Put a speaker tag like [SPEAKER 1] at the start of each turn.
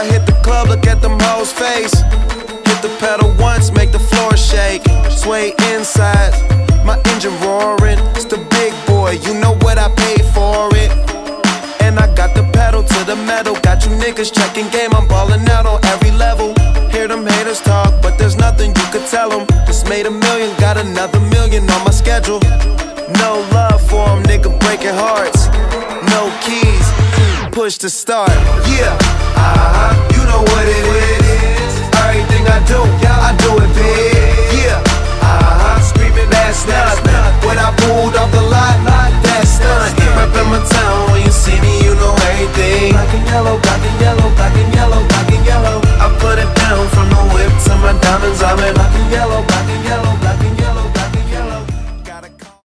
[SPEAKER 1] I hit the club, look at them hoes' face. Hit the pedal once, make the floor shake. Sway inside, my engine roaring. It's the big boy, you know what I paid for it. And I got the pedal to the metal. Got you niggas checking game, I'm ballin' out on every level. Hear them haters talk, but there's nothing you could tell them. Just made $1 million, got another $1 million on my schedule. No love for them, nigga breaking hearts. No keys, push to start. Yeah, you know what it is. Everything I do it big. Yeah, screaming that's not when I pulled off the lot, that's done. Reppin' my town, when you see me, you know everything. Black and yellow, black and yellow, black and yellow, black and yellow. I put it down from the whip to my diamonds, I'm in black and yellow, black